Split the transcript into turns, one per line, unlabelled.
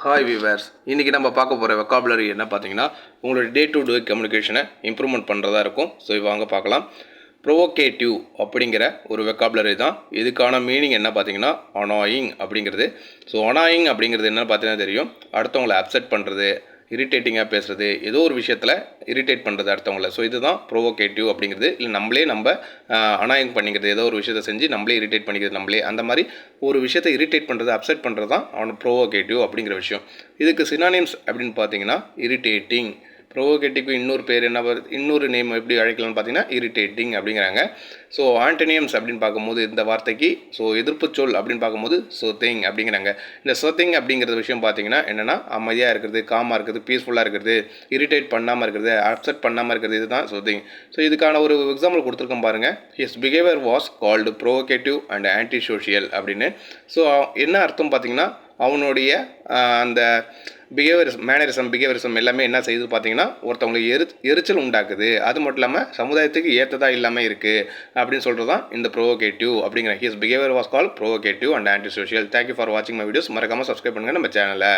Hi viewers, இன்றைக்கி நம்ம பார்க்க போகிற வெக்காபுலரி என்ன பார்த்தீங்கன்னா உங்களோட டே டு டே கம்யூனிகேஷனை இம்ப்ரூவ்மெண்ட் பண்ணுறதா இருக்கும். ஸோ வாங்க பார்க்கலாம். ப்ரொவோகேட்டிவ் அப்படிங்கிற ஒரு வெக்காபுலரி தான். இதுக்கான மீனிங் என்ன பார்த்தீங்கன்னா அனாயிங் அப்படிங்கிறது. ஸோ அனாயிங் அப்படிங்கிறது என்னென்னு பார்த்தீங்கன்னா தெரியும், அடுத்தவங்களை அப்செட் பண்ணுறது, இரிட்டேட்டிங்காக பேசுகிறது, ஏதோ ஒரு விஷயத்தில் இரிட்டேட் பண்ணுறது அடுத்தவங்கள. ஸோ இதுதான் ப்ரொவோகேட்டிவ் அப்படிங்கிறது. இல்லை நம்மளே அனாயிங் பண்ணிக்கிறது, ஏதோ ஒரு விஷயத்தை செஞ்சு நம்மளே இரிட்டேட் பண்ணிக்கிறது, நம்மளே அந்த மாதிரி ஒரு விஷயத்தை இரிட்டேட் பண்ணுறது, அப்செட் பண்ணுறது தான் ப்ரொவோகேட்டிவ் அப்படிங்கிற விஷயம். இதுக்கு சினானிம்ஸ் அப்படின்னு பார்த்தீங்கன்னா இரிட்டேட்டிங். ப்ரொவோகேட்டிவ்க்கு இன்னொரு பேர் என்ன, இன்னொரு நேம் எப்படி அழைக்கலாம்னு பார்த்தீங்கன்னா இரிட்டேட்டிங் அப்படிங்கிறாங்க. ஸோ ஆண்டனியம்ஸ் அப்படின்னு பார்க்கும்போது இந்த வார்த்தைக்கு எதிர்ப்பு சொல் அப்படின்னு பார்க்கும்போது சோத்திங் அப்படிங்கிறாங்க. இந்த சோத்திங் அப்படிங்கிற விஷயம் பார்த்தீங்கன்னா என்னென்னா அமைதியாக இருக்கிறது, காமாக இருக்கிறது, பீஸ்ஃபுல்லாக இருக்கிறது, இரிட்டேட் பண்ணாமல் இருக்கிறது, அப்செட் பண்ணாமல் இருக்கிறது, இதுதான் சோத்திங். ஸோ இதுக்கான ஒரு எக்ஸாம்பிள் கொடுத்துருக்கோம் பாருங்கள். His behaviour was called provocative and anti social அப்படின்னு. ஸோ என்ன அர்த்தம் பார்த்தீங்கன்னா அவனுடைய அந்த பிஹேவியரிசம் எல்லாமே என்ன செய்யுது பார்த்தீங்கன்னா ஒருத்தவங்களுக்கு எரிச்சல் உண்டாக்குது, அது மட்டும் இல்லாமல் சமுதாயத்துக்கு ஏற்றதாக இல்லாமல் இருக்குது அப்படின்னு சொல்கிறது தான் இந்த ப்ரொவோகேட்டிவ் அப்படிங்கிற. His behaviour was call provocative and anti social. Thank you for வாட்சிங் மை வீடியோஸ். மறக்காமல் சப்ஸ்கிரைப் பண்ணுங்கள் நம்ம சேனலை.